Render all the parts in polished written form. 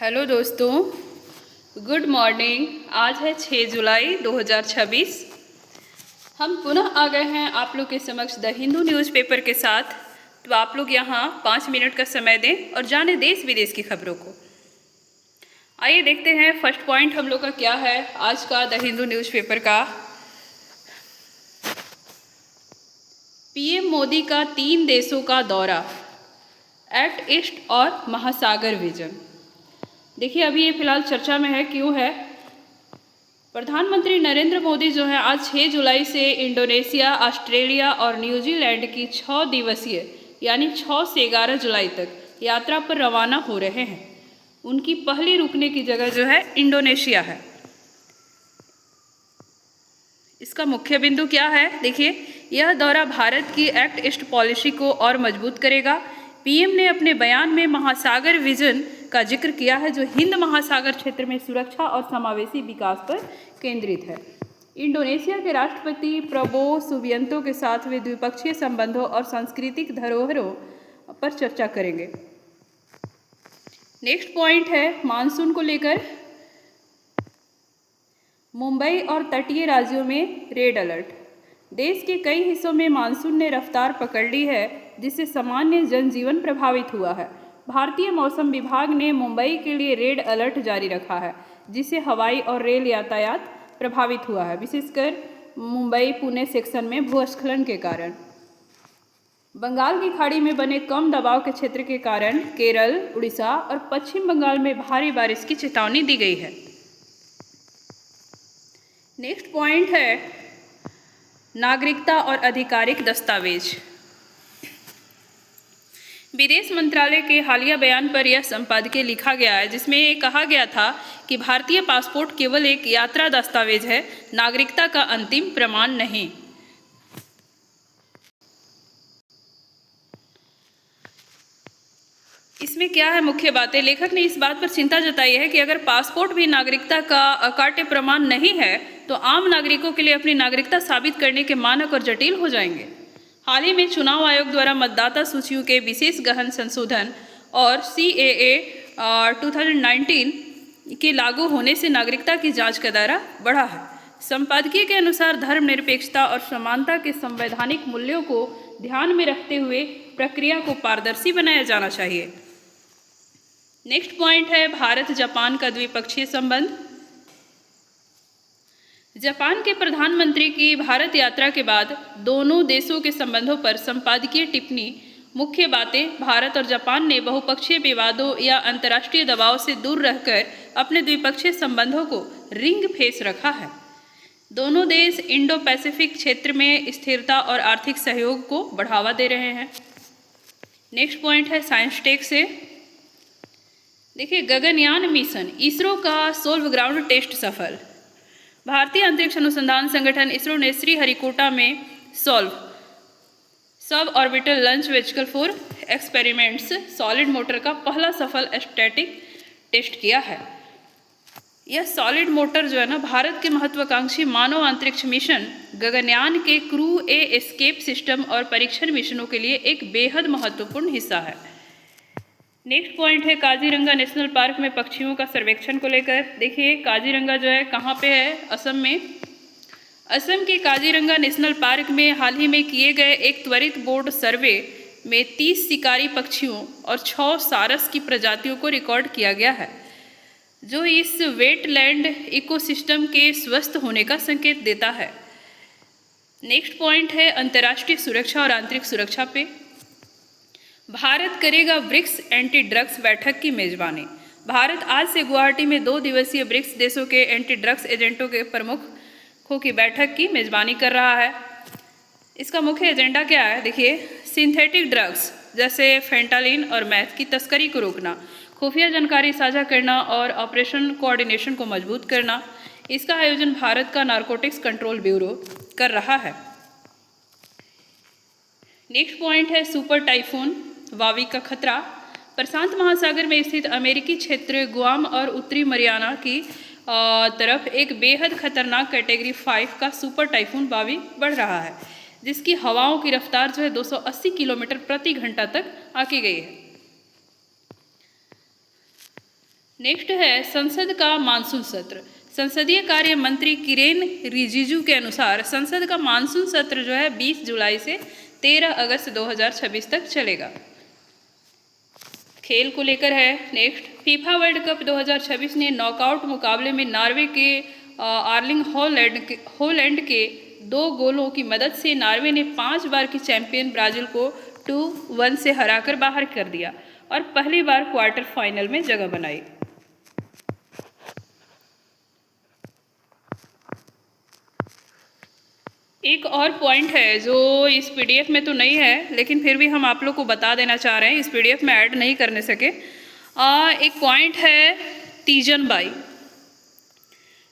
Hello दोस्तों, good morning. आज है 6 जुलाई 2026। हम पुनः आ गए हैं आप लोग के समक्ष द हिंदू न्यूज़पेपर के साथ। तो आप लोग यहाँ 5 मिनट का समय दें और जानें देश विदेश की खबरों को। आइए देखते हैं फर्स्ट पॉइंट हम लोग का क्या है आज का द हिंदू न्यूज़पेपर का। पीएम मोदी का 3 देशों का दौरा, एक्ट ईस्ट और महासागर विजन। देखिए अभी ये फिलहाल चर्चा में है, क्यों है? प्रधानमंत्री नरेंद्र मोदी जो है आज 6 जुलाई से इंडोनेशिया, ऑस्ट्रेलिया और न्यूजीलैंड की 6 दिवसीय यानी 6 से 11 जुलाई तक यात्रा पर रवाना हो रहे हैं। उनकी पहली रुकने की जगह जो है इंडोनेशिया है। इसका मुख्य बिंदु क्या है? देखिए, यह दौरा भारत की एक्ट ईस्ट पॉलिसी को और मजबूत करेगा। पीएम ने अपने बयान में महासागर विजन का जिक्र किया है, जो हिंद महासागर क्षेत्र में सुरक्षा और समावेशी विकास पर केंद्रित है। इंडोनेशिया के राष्ट्रपति प्रबोवो सुबियांतो के साथ वे द्विपक्षीय संबंधों और सांस्कृतिक धरोहरों पर चर्चा करेंगे। नेक्स्ट पॉइंट है मानसून को लेकर। मुंबई और तटीय राज्यों में रेड अलर्ट। देश के कई हिस्सों में मानसून ने रफ्तार पकड़ ली है, जिससे सामान्य जनजीवन प्रभावित हुआ है। भारतीय मौसम विभाग ने मुंबई के लिए रेड अलर्ट जारी रखा है, जिससे हवाई और रेल यातायात प्रभावित हुआ है, विशेषकर मुंबई पुणे सेक्शन में भूस्खलन के कारण। बंगाल की खाड़ी में बने कम दबाव के क्षेत्र के कारण केरल, उड़ीसा और पश्चिम बंगाल में भारी बारिश की चेतावनी दी गई है। नेक्स्ट पॉइंट है नागरिकता और आधिकारिक दस्तावेज। विदेश मंत्रालय के हालिया बयान पर यह संपादकीय लिखा गया है, जिसमें ये कहा गया था कि भारतीय पासपोर्ट केवल एक यात्रा दस्तावेज है, नागरिकता का अंतिम प्रमाण नहीं। इसमें क्या है मुख्य बातें? लेखक ने इस बात पर चिंता जताई है कि अगर पासपोर्ट भी नागरिकता का अकाट्य प्रमाण नहीं है, तो आम नागरिकों के लिए अपनी नागरिकता साबित करने के मानक और जटिल हो जाएंगे। हाल ही में चुनाव आयोग द्वारा मतदाता सूचियों के विशेष गहन संशोधन और CAA 2019 के लागू होने से नागरिकता की जांच का दायरा बढ़ा है। संपादकीय के अनुसार धर्मनिरपेक्षता और समानता के संवैधानिक मूल्यों को ध्यान में रखते हुए प्रक्रिया को पारदर्शी बनाया जाना चाहिए। नेक्स्ट पॉइंट है भारत जापान का द्विपक्षीय संबंध। जापान के प्रधानमंत्री की भारत यात्रा के बाद दोनों देशों के संबंधों पर संपादकीय टिप्पणी। मुख्य बातें: भारत और जापान ने बहुपक्षीय विवादों या अंतर्राष्ट्रीय दबाव से दूर रहकर अपने द्विपक्षीय संबंधों को रिंग फेंस रखा है। दोनों देश इंडो पैसिफिक क्षेत्र में स्थिरता और आर्थिक सहयोग को बढ़ावा दे रहे हैं। नेक्स्ट पॉइंट है साइंस टेक से। देखिए, गगनयान मिशन इसरो का सोल्व ग्राउंड टेस्ट सफल। भारतीय अंतरिक्ष अनुसंधान संगठन इसरो ने श्रीहरिकोटा में solve sub orbital launch vehicle for experiments solid motor का पहला सफल स्टैटिक टेस्ट किया है। यह सॉलिड मोटर जो है ना, भारत के महत्वाकांक्षी मानव अंतरिक्ष मिशन गगनयान के क्रू एस्केप सिस्टम और परीक्षण मिशनों के लिए एक बेहद महत्वपूर्ण हिस्सा है। नेक्स्ट पॉइंट है काजीरंगा नेशनल पार्क में पक्षियों का सर्वेक्षण को लेकर। देखिए, काजीरंगा जो है कहाँ पे है? असम में। असम के काजीरंगा नेशनल पार्क में हाल ही में किए गए एक त्वरित बोर्ड सर्वे में 30 शिकारी पक्षियों और 6 सारस की प्रजातियों को रिकॉर्ड किया गया है, जो इस वेटलैंड इकोसिस्टम के स्वस्थ होने का संकेत देता है। नेक्स्ट पॉइंट है अंतर्राष्ट्रीय सुरक्षा और आंतरिक सुरक्षा पे। भारत करेगा ब्रिक्स एंटी ड्रग्स बैठक की मेजबानी। भारत आज से गुवाहाटी में 2 दिवसीय ब्रिक्स देशों के एंटी ड्रग्स एजेंटों के प्रमुखों की बैठक की मेजबानी कर रहा है। इसका मुख्य एजेंडा क्या है? देखिए, सिंथेटिक ड्रग्स जैसे फेंटालिन और मैथ की तस्करी को रोकना, खुफिया जानकारी साझा करना और ऑपरेशन कोऑर्डिनेशन को मजबूत करना। इसका आयोजन भारत का नारकोटिक्स कंट्रोल ब्यूरो कर रहा है। नेक्स्ट पॉइंट है सुपर टाइफून वावी का खतरा। प्रशांत महासागर में स्थित अमेरिकी क्षेत्र गुआम और उत्तरी मरियाना की तरफ एक बेहद खतरनाक कैटेगरी 5 का सुपर टाइफून वावी बढ़ रहा है, जिसकी हवाओं की रफ्तार जो है 280 किलोमीटर प्रति घंटा तक आकी गई है। नेक्स्ट है संसद का मानसून सत्र। संसदीय कार्य मंत्री किरेन रिजिजू के अनुसार संसद का मानसून सत्र जो है 20 जुलाई से 13 अगस्त 2026 तक चलेगा। खेल को लेकर है नेक्स्ट, फीफा वर्ल्ड कप 2026 ने नॉकआउट मुकाबले में नॉर्वे के आर्लिंग हॉलैंड के 2 गोलों की मदद से नॉर्वे ने 5 बार की चैंपियन ब्राजील को 2-1 से हराकर बाहर कर दिया और पहली बार क्वार्टर फाइनल में जगह बनाई। एक और पॉइंट है जो इस पीडीएफ में तो नहीं है, लेकिन फिर भी हम आप लोग को बता देना चाह रहे हैं, इस पीडीएफ में ऐड नहीं करने सके। एक पॉइंट है तीजन बाई।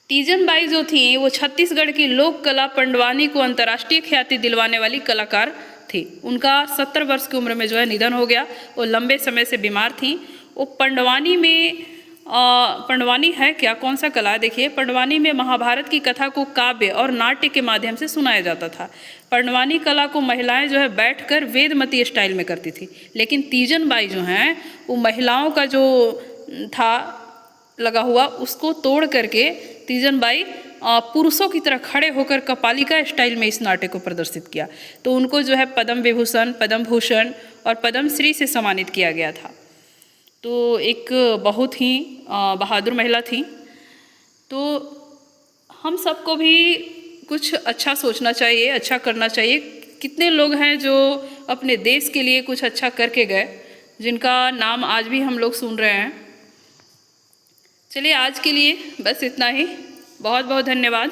तीजन बाई जो थी वो छत्तीसगढ़ की लोक कला पंडवानी को अंतर्राष्ट्रीय ख्याति दिलवाने वाली कलाकार थी। उनका 70 वर्ष की उम्र में जो है निधन हो गया। वो लंबे समय से बीमार थी। वो पंडवानी में पंडवानी है क्या, कौन सा कला है देखिए, पंडवानी में महाभारत की कथा को काव्य और नाट्य के माध्यम से सुनाया जाता था। पंडवानी कला को महिलाएं जो है बैठकर वेदमती स्टाइल में करती थी, लेकिन तीजन बाई जो हैं वो महिलाओं का जो था लगा हुआ उसको तोड़ करके तीजन बाई पुरुषों की तरह खड़े होकर कपालिका स्टाइल में इस नाट्य को प्रदर्शित किया। तो उनको जो है पद्म विभूषण, पद्म भूषण और पद्मश्री से सम्मानित किया गया था। तो एक बहुत ही बहादुर महिला थी। तो हम सबको भी कुछ अच्छा सोचना चाहिए, अच्छा करना चाहिए। कितने लोग हैं जो अपने देश के लिए कुछ अच्छा करके गए, जिनका नाम आज भी हम लोग सुन रहे हैं। चलिए आज के लिए बस इतना ही। बहुत बहुत धन्यवाद।